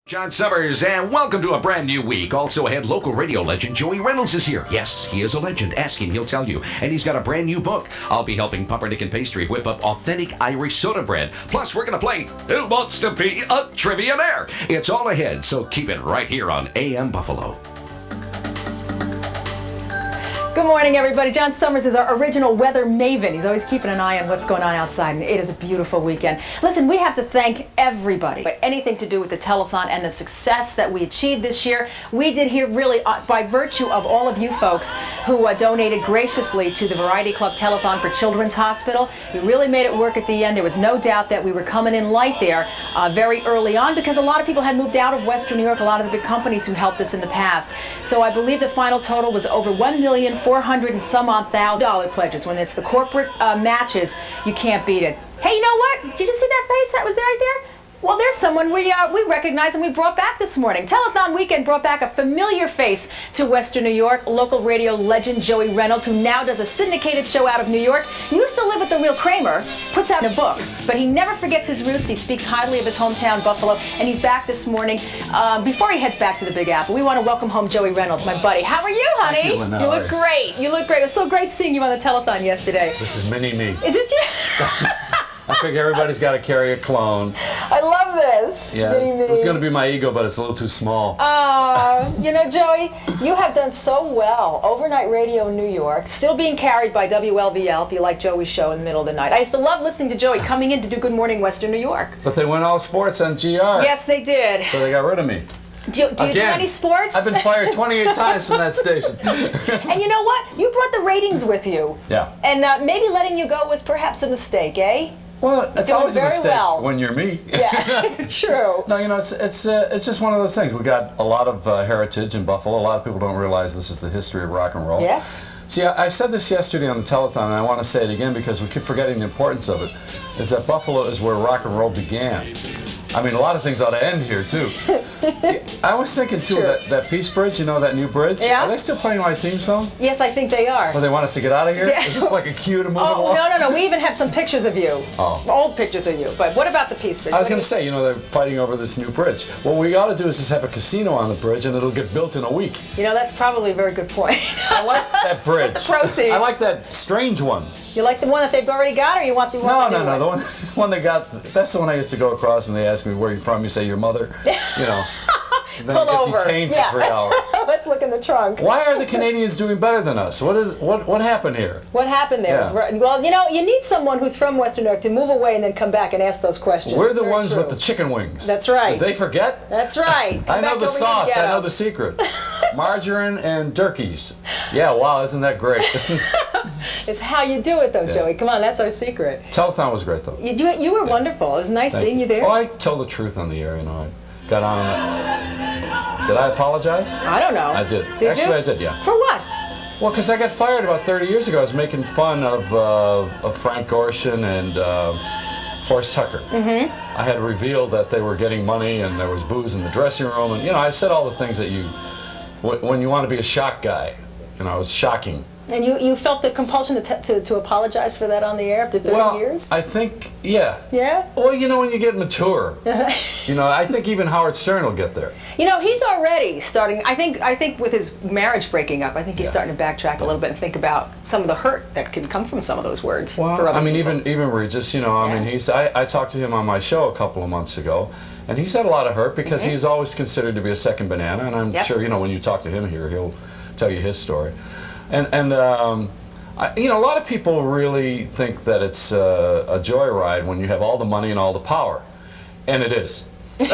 John Summers, and welcome to a brand new week. Also ahead, local radio legend Joey Reynolds is here. Yes, he is a legend. Ask him, he'll tell you. And he's got a brand new book. I'll be helping Pumpernickel and Pastry whip up authentic Irish soda bread. Plus, we're going to play Who Wants to Be a Trivionaire? It's all ahead, so keep it right here on AM Buffalo. Good morning, everybody. John Summers is our original weather maven. He's always keeping an eye on what's going on outside, and it is a beautiful weekend. Listen, we have to thank everybody. But anything to do with the telethon and the success that we achieved this year, we did here really by virtue of all of you folks who donated graciously to the Variety Club Telethon for Children's Hospital. We really made it work at the end. There was no doubt that we were coming in light there very early on because a lot of people had moved out of Western New York, a lot of the big companies who helped us in the past. So I believe the final total was over $1,400,000 and some odd $1,000 pledges. When it's the corporate matches, you can't beat it. Hey, you know what? Did you see that face that was there right there? Well, there's someone we recognize and we brought back this morning. Telethon Weekend brought back a familiar face to Western New York, local radio legend Joey Reynolds, who now does a syndicated show out of New York. He used to live with the real Kramer, puts out a book, but he never forgets his roots. He speaks highly of his hometown, Buffalo, and he's back this morning. Before he heads back to the Big Apple, we want to welcome home Joey Reynolds, my buddy. How are you, honey? Thank you, Lynn. You look great. You look great. It was so great seeing you on the Telethon yesterday. This is mini-me. Is this you? I figure everybody's got to carry a clone. I love this. Yeah, it's going to be my ego, but it's a little too small. You know, Joey, you have done so well. Overnight radio in New York, still being carried by WLVL, if you like Joey's show in the middle of the night. I used to love listening to Joey coming in to do Good Morning Western New York. But they went all sports on GR. Yes, they did. So they got rid of me. Do you do any sports? I've been fired 28 times from that station. And you know what? You brought the ratings with you. Yeah. And maybe letting you go was perhaps a mistake, eh? Well, it's always a mistake when you're me. Yeah, true. No, you know, it's just one of those things. We got a lot of heritage in Buffalo. A lot of people don't realize this is the history of rock and roll. Yes. See, I said this yesterday on the telethon, and I want to say it again because we keep forgetting the importance of it, is that Buffalo is where rock and roll began. I mean, a lot of things ought to end here, too. I was thinking, too, that Peace Bridge, you know, that new bridge? Yeah. Are they still playing my theme song? Yes, I think they are. Well, they want us to get out of here? Yeah. Is this like a cue to move along? No. We even have some pictures of you. Oh. Old pictures of you. But what about the Peace Bridge? I was going to say, you know, they're fighting over this new bridge. What we ought to do is just have a casino on the bridge, and it'll get built in a week. You know, that's probably a very good point. I like that bridge. The proceeds. I like that strange one. You like the one that they've already got, or you want the one? No. The one they got. That's the one I used to go across, and they ask me where you're from. You say your mother. You know. Then Pull you get over. detained for 3 hours. Let's look in the trunk. Why are the Canadians doing better than us? What happened here? What happened there? Yeah. Well, you know, you need someone who's from Western New York to move away and then come back and ask those questions. We're the ones with the chicken wings. That's right. Did they forget? That's right. I know the sauce. I know the secret. Margarine and turkeys. Yeah, wow, isn't that great? It's how you do it, though, Joey. Come on, that's our secret. Telethon was great, though. You were wonderful. It was nice seeing you there. Oh, I tell the truth on the air, you know. I got on Did I apologize? I don't know. I did. Did Actually, you? I did, yeah. For what? Well, because I got fired about 30 years ago. I was making fun of Frank Gorshin and Forrest Tucker. Mm-hmm. I had revealed that they were getting money and there was booze in the dressing room. And, you know, I said all the things that when you want to be a shock guy, you know, I was shocking. And you felt the compulsion to apologize for that on the air after 30 years? I think, yeah. Yeah? Well, you know, when you get mature, you know, I think even Howard Stern will get there. You know, he's already starting, I think with his marriage breaking up, I think he's starting to backtrack a little bit and think about some of the hurt that can come from some of those words. Well, for other I mean, people. even Regis, you know, I mean, I talked to him on my show a couple of months ago, and he's had a lot of hurt because he's always considered to be a second banana, and I'm sure, you know, when you talk to him here, he'll tell you his story. And you know, a lot of people really think that it's a joyride when you have all the money and all the power, and it is. Let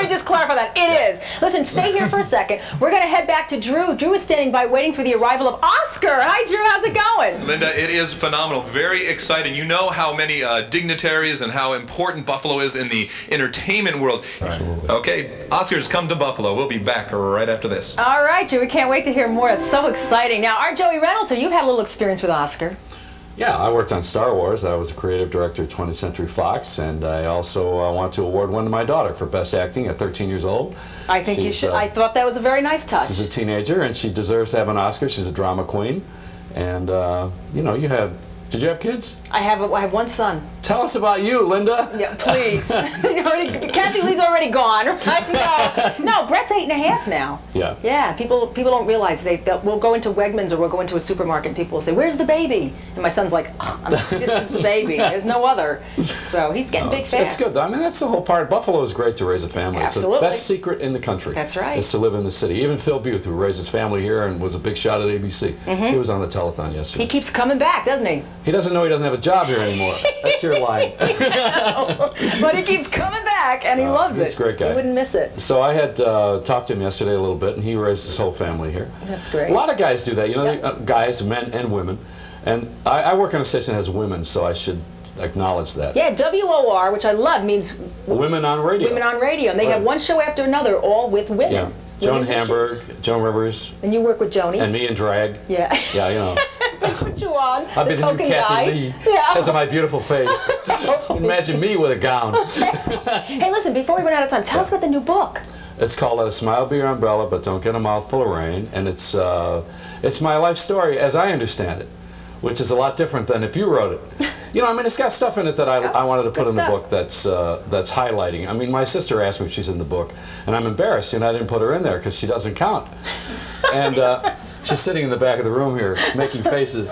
me just clarify that. It is. Listen, stay here for a second. We're going to head back to Drew. Drew is standing by waiting for the arrival of Oscar. Hi, Drew. How's it going? Linda, it is phenomenal. Very exciting. You know how many dignitaries and how important Buffalo is in the entertainment world. Absolutely. Okay, Oscar's come to Buffalo. We'll be back right after this. All right, Drew. We can't wait to hear more. It's so exciting. Now, our Joey Reynolds, you've had a little experience with Oscar. Yeah, I worked on Star Wars. I was a creative director at 20th Century Fox, and I also want to award one to my daughter for Best Acting at 13 years old. I think you should. I thought that was a very nice touch. She's a teenager, and she deserves to have an Oscar. She's a drama queen. And, you know, did you have kids? I have one son. Tell us about you, Linda. Yeah, please. Kathy Lee's already gone. Right? No, Brett's 8.5 now. Yeah. Yeah, people don't realize we'll go into Wegmans or we'll go into a supermarket and people will say, "Where's the baby?" And my son's like, "This is the baby. There's no other." So he's getting big fast. It's good. I mean, that's the whole part. Buffalo is great to raise a family. Absolutely. It's the best secret in the country. That's right. Is to live in the city. Even Phil Booth, who raised his family here and was a big shot at ABC, he was on the telethon yesterday. He keeps coming back, doesn't he? He doesn't know he doesn't have a job here anymore. That's your line. But he keeps coming back, and he loves it. He's a great guy. He wouldn't miss it. So I had talked to him yesterday a little bit, and he raised his whole family here. That's great. A lot of guys do that, you know, guys, men and women. And I work on a station that has women, so I should acknowledge that. Yeah, WOR, which I love, means Women on Radio. Women on Radio. And they have one show after another, all with women. Yeah. Joan Women's Hamburg, issues. Joan Rivers. And you work with Joni. And me in drag. Yeah. Yeah, you know. Put you on. I'll be the new token Kathy guy. Lee Yeah. because of my beautiful face. Imagine me with a gown. Hey, listen, before we run out of time, tell us about the new book. It's called Let a Smile Be Your Umbrella, but Don't Get a Mouthful of Rain. And it's my life story as I understand it, which is a lot different than if you wrote it. You know, I mean, it's got stuff in it that I wanted to put in the book that's highlighting. I mean, my sister asked me if she's in the book, and I'm embarrassed, I didn't put her in there because she doesn't count. And she's sitting in the back of the room here making faces.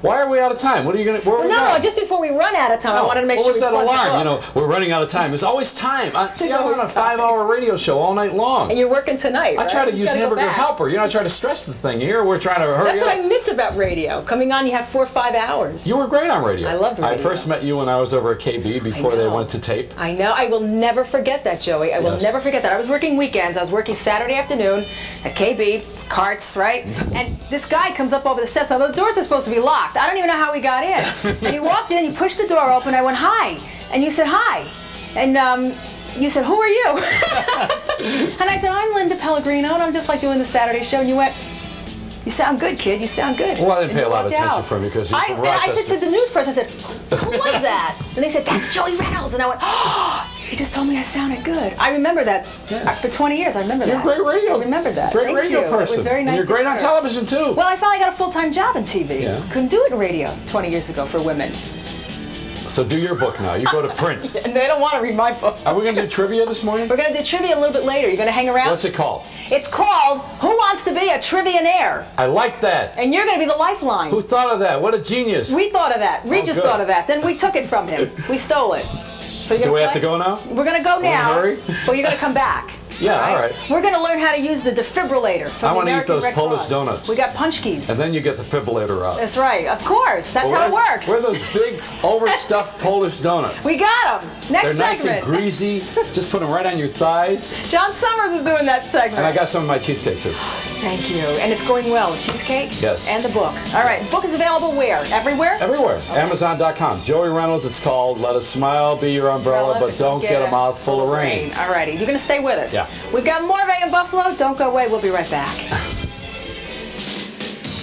Why are we out of time? What are you going to... No, just before we run out of time, I wanted to make sure What was we that alarm? We're running out of time. There's always time. See, I'm on a 5-hour radio show all night long. And you're working tonight, I try to use Hamburger Helper. I try to stretch the thing. Here, we're trying to hurry up. That's what I miss about radio. Coming on, you have 4 or 5 hours. You were great on radio. I loved radio. I first met you when I was over at KB before they went to tape. I know. I will never forget that, Joey. I will never forget that. I was working weekends. I was working Saturday afternoon at KB, carts, right? And this guy comes up over the steps. Now, the doors are supposed to be locked. I don't even know how we got in. And he walked in, he pushed the door open. I went, "Hi." And you said, "Hi." And you said, "Who are you?" And I said, "I'm Linda Pellegrino, and I'm just like doing the Saturday show." And you went, "You sound good, kid. You sound good." Well, I didn't pay a lot of attention out. from you because you're from I Rochester. said to the news person, I said, "Who was that?" And they said, "That's Joey Reynolds." And I went, "Oh, he just told me I sounded good." I remember that. For 20 years, I remember that. You're a great radio. I remember that. Great Thank radio you. person. It was very nice. And you're great on television, too. Well, I finally got a full-time job in TV. Yeah. Couldn't do it in radio 20 years ago for women. So do your book now. You go to print. And they don't want to read my book. Are we going to do trivia this morning? We're going to do trivia a little bit later. You're going to hang around? What's it called? It's called Who Wants to Be a Trivionaire? I like that. And you're going to be the lifeline. Who thought of that? What a genius. We thought of that. Regis thought of that. Then we took it from him. We stole it. So do we have to go now? We're going to go now. Hurry? Well, you're going to come back. Yeah, all right. We're going to learn how to use the defibrillator from I the want to eat American those Red Polish Cross. donuts. We got punch keys. And then you get the defibrillator out. That's right. Of course. That's how it works. Where are those big, overstuffed Polish donuts? We got them. Next They're nice segment. and greasy. Just put them right on your thighs. John Summers is doing that segment. And I got some of my cheesecake, too. Thank you. And it's going well. The cheesecake? Yes. And the book. All right. The book is available where? Everywhere? Everywhere. Okay. Amazon.com. Joey Reynolds. It's called Let a Smile Be Your Umbrella, but Don't Get a Mouthful of Rain. All righty. You're going to stay with us. Yeah. We've got more Vegas Buffalo. Don't go away. We'll be right back.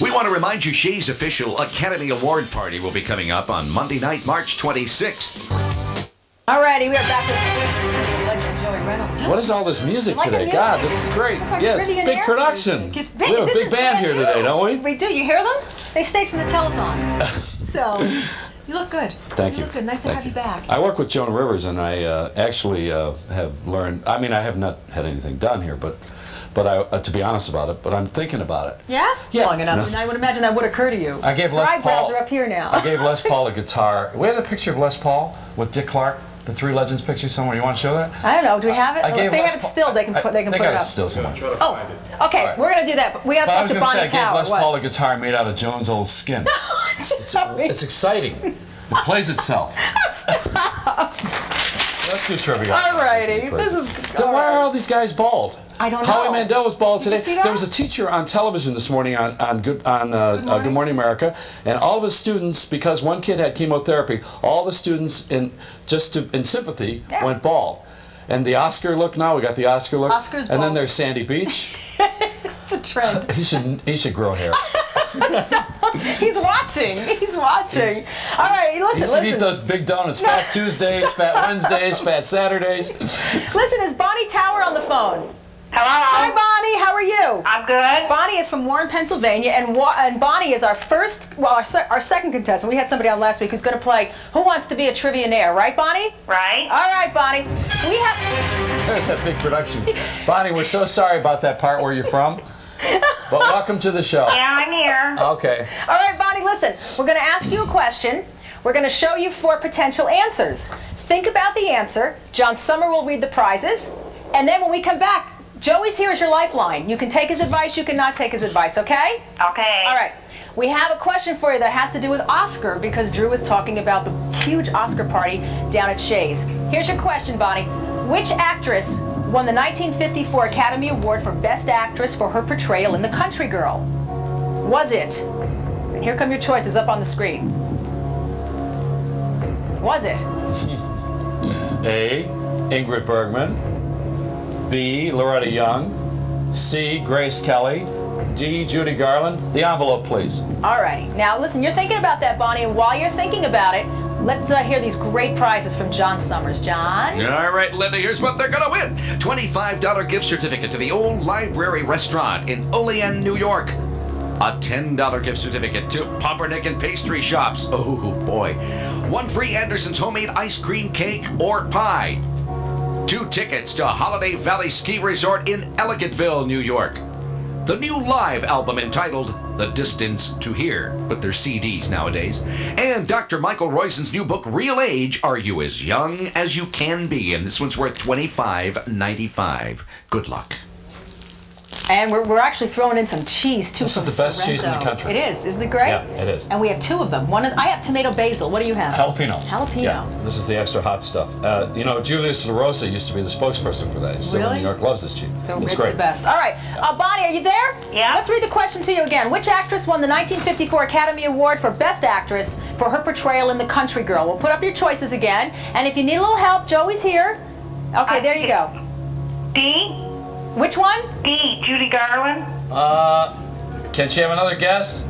We want to remind you Shea's official Academy Award party will be coming up on Monday night, March 26th. All righty. We are back with legend Joey Reynolds. What is all this music Like today? the God, music. this is great. It's like Yeah, it's trivia big and production. music. It's big. We have a This big is band here brand today, new. don't we? We do. You hear them? They stayed from the telethon. So, you look good. Thank you. You look good. Nice to have you back. I work with Joan Rivers, and I actually have learned. I mean, I have not had anything done here, but I, to be honest about it, but I'm thinking about it. Yeah? Yeah. Long enough. And I would imagine that would occur to you. I gave Les Her eyebrows Paul. are up here now. I gave Les Paul a guitar. We have a picture of Les Paul with Dick Clark, the Three Legends picture somewhere. You want to show that? I don't know. Do we have it? I gave If they Les have it Paul- still, they can put They it got up. it still somewhere. Oh, okay. Right. We're going to do that. But we got to But I talk was to going to say, Bonnie I gave Tower. Les Paul a guitar made out of Joan's old skin. Sorry. It's exciting. It plays itself. Let's do trivia. All righty. This is... So why are all these guys bald? I don't know. Howie Mandel was bald today. you see that? There was a teacher on television this morning on Good Morning America, and all of his students, because one kid had chemotherapy, all the students in sympathy went bald. And the Oscar look now, we got the Oscar look. Oscar's and then bald. there's Sandy Beach. It's a trend. He should grow hair. He's watching. He's watching. All right, He listen. should eat those big donuts. Fat Tuesdays, Fat Wednesdays, Fat Saturdays. Listen, is Bonnie Tower on the phone? Hello. Hi, Bonnie. How are you? I'm good. Bonnie is from Warren, Pennsylvania, and Bonnie is our our second contestant. We had somebody on last week who's going to play Who Wants to Be a Trillionaire, right, Bonnie? Right. All right, Bonnie. We have. There's that big production. Bonnie, we're so sorry about that part where you're from, but welcome to the show. Yeah, I'm here. Okay. All right, Bonnie. Listen, we're going to ask you a question. We're going to show you 4 potential answers. Think about the answer. John Summer will read the prizes, and then when we come back, Joey's here as your lifeline. You can take his advice, you cannot take his advice, okay? Okay. All right. We have a question for you that has to do with Oscar because Drew was talking about the huge Oscar party down at Shea's. Here's your question, Bonnie. Which actress won the 1954 Academy Award for Best Actress for her portrayal in The Country Girl? Was it? And here come your choices up on the screen. Was it? A. Ingrid Bergman. B. Loretta Young. C. Grace Kelly. D. Judy Garland. The envelope, please. All righty. Now, listen, you're thinking about that, Bonnie, and while you're thinking about it, let's hear these great prizes from John Summers. John? All right, Linda, here's what they're going to win. $25 gift certificate to the Old Library Restaurant in Olean, New York. A $10 gift certificate to Pumpernickel and Pastry Shops. Oh, boy. 1 free Anderson's homemade ice cream cake or pie. 2 tickets to Holiday Valley Ski Resort in Elegantville, New York. The new live album entitled The Distance to Here, but they're CDs nowadays. And Dr. Michael Roizen's new book, Real Age, Are You As Young As You Can Be? And this one's worth $25.95. Good luck. And we're actually throwing in some cheese, too. This is the best cheese in the country. It is. Isn't it great? Yeah, it is. And we have 2 of them. One is, I have tomato basil. What do you have? Jalapeno. Jalapeno. Yeah, this is the extra hot stuff. Julius LaRosa used to be the spokesperson for that. So Really? New York loves this cheese. So it's it's great. the best. All right. Bonnie, are you there? Yeah. Let's read the question to you again. Which actress won the 1954 Academy Award for Best Actress for her portrayal in The Country Girl? We'll put up your choices again. And if you need a little help, Joey's here. Okay, there you go. D. Which one? D. Judy Garland. Can she have another guess?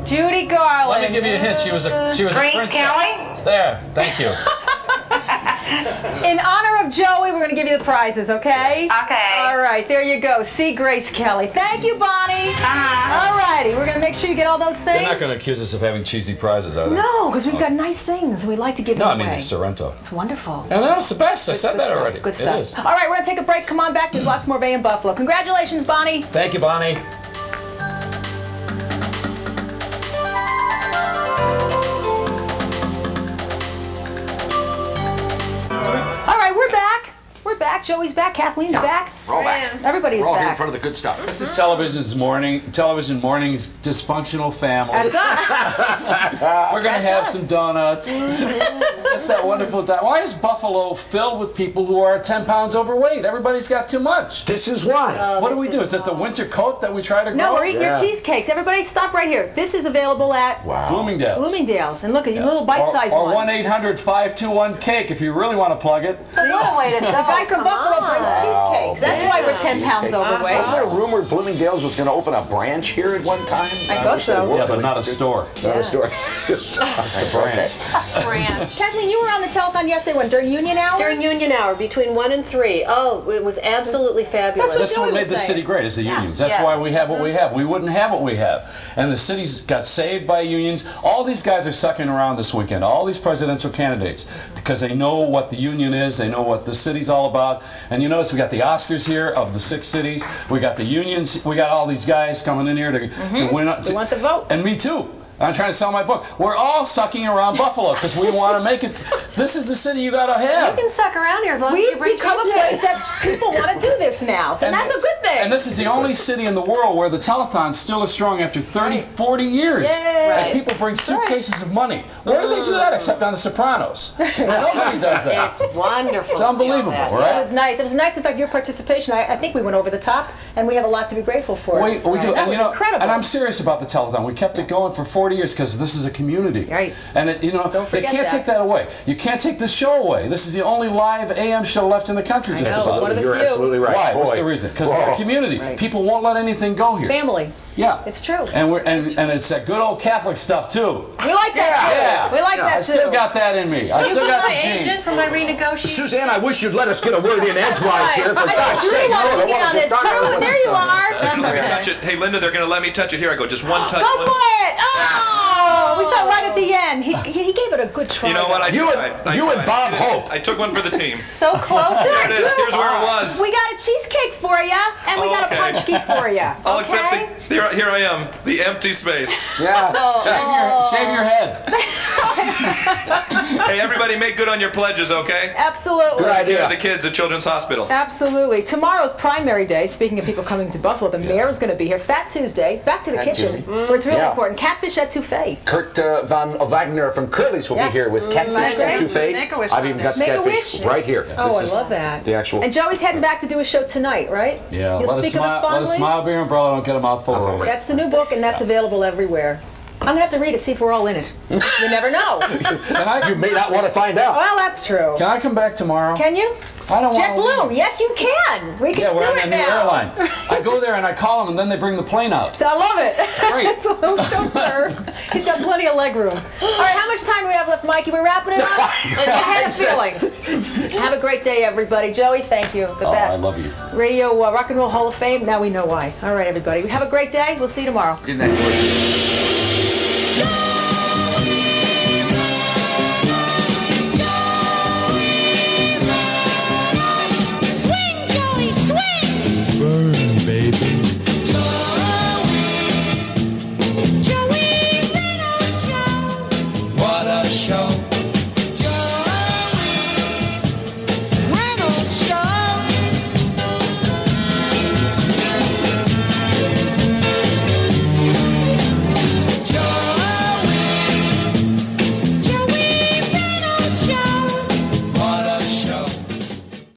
Judy Garland. Let me give you a hint. She was a Grace princess. Kelly. There. Thank you. In honor of Joey, we're going to give you the prizes, okay? Okay. All right, there you go. See Grace Kelly. Thank you, Bonnie. All righty, we're going to make sure you get all those things. They're not going to accuse us of having cheesy prizes, are they? No, because we've got nice things and we like to give them No, I away. mean the Sorrento. It's wonderful. And that was the best. I said Good that stuff, already. Good It stuff. is. All right, we're going to take a break. Come on back. There's lots more Bay and Buffalo. Congratulations, Bonnie. Thank you, Bonnie. All right, we're back. We're back. Joey's back. Kathleen's back. We're all back. Everybody's We're all here in back. front of the good stuff. This is television morning's dysfunctional family. That's us. We're going to That's have us. some donuts. That's that wonderful time. Why is Buffalo filled with people who are 10 pounds overweight? Everybody's got too much. This is why. What do we do? Is it the winter coat that we try to grow? No, we're eating your Yeah. cheesecakes. Everybody stop right here. This is available at Bloomingdale's. Bloomingdale's. And look at your little bite-sized or ones. 1-800-521-CAKE if you really want to plug it. See? The guy from Buffalo brings cheesecakes. That's why we're 10 pounds overweight. Wasn't there a rumor Bloomingdale's was going to open a branch here at one time? I thought so. Yeah, but not a store. Not a store. Just a branch. Branch. Kathleen, you were on the telethon yesterday when during union hour? During union hour, between 1 and 3. Oh, it was absolutely fabulous. That's Joey what made was the saying. city great, is the unions. That's Yes. why we have what we have. We wouldn't have what we have. And the cities got saved by unions. All these guys are sucking around this weekend, all these presidential candidates, because they know what the union is, they know what the city's all about. And you notice we got the Oscars here of the 6 cities. We got the unions. We got all these guys coming in here to win. They want the vote. And me too. I'm trying to sell my book. We're all sucking around Buffalo because we want to make it. This is the city you got to have. You can suck around here as long as you We've bring become a cheesecake. place that people want to do this now. And that's a good thing. And this is the only city in the world where the telethon still is strong after 30, 40 years. Yay. And people bring suitcases of money. Where do they do that except on The Sopranos? Nobody does that. It's wonderful. It's unbelievable, to see all that. right? It was nice. It was nice. In fact, your participation, I think we went over the top, and we have a lot to be grateful for. We do. That And, was you know, incredible. and I'm serious about the telethon. We kept it going for 40 years because this is a community. Right. And they forget can't that. take that away. You can't take this show away. This is the only live AM show left in the country. Just about. one of the You're few. absolutely right. Why? Boy. What's the reason? Because we're a community. Right. People won't let anything go here. Family. Yeah. It's true. And it's that good old Catholic stuff too. We like that too. Yeah. We like I that still too. got that in me. I still got My the genes. agent for my renegotiation. Suzanne, I wish you'd let us get a word in edgewise here. For I God's think Drew sake, wants to no, get on this. Drew, there you are. That's Let me okay. touch it. Hey, Linda, they're going to let me touch it. Here I go. Just one touch. Go for it! Oh! We thought right at the end. He gave it a good try. You know what? I You and Bob Hope. I took one for the team. So close. There it is. Here's where it was. We got a cheesecake for you, and we got a Okay. punchki for you. I'll Okay? accept the. Here I am, the empty space. Yeah. Shave your head. Hey, everybody, make good on your pledges, okay? Absolutely. Good idea. Give the kids at Children's Hospital. Absolutely. Tomorrow's primary day. Speaking of people coming to Buffalo, the mayor is going to be here. Fat Tuesday. Back to the kitchen, Tuesday. where it's really Yeah. important. Catfish etouffee. Kurt von Wagner from Curly's will Yeah. be here with catfish Make a etouffee. Make-A-Wish I've even got the Make a catfish wish. right here. Oh, This I is love that. The actual. And Joey's heading back to do a show tonight, right? Yeah. You'll speak of us Let a fondly? smile be your umbrella. Don't get a mouthful of rain. That's the new book, and that's available everywhere. I'm going to have to read it, see if we're all in it. You never know. You may not want to find out. Well, that's true. Can I come back tomorrow? Can you? I don't want to JetBlue, leave. yes, you can. We can Yeah, do we're on it the new now. airline. I go there and I call them, and then they bring the plane out. I love it. great. It's a little chauffeur. He's got plenty of leg room. All right, how much time do we have left, Mikey? We're wrapping it up? I had a feeling. Have a great day, everybody. Joey, thank you. The best. I love you. Radio Rock and Roll Hall of Fame. Now we know why. All right, everybody. Have a great day. We'll see you tomorrow. Good night.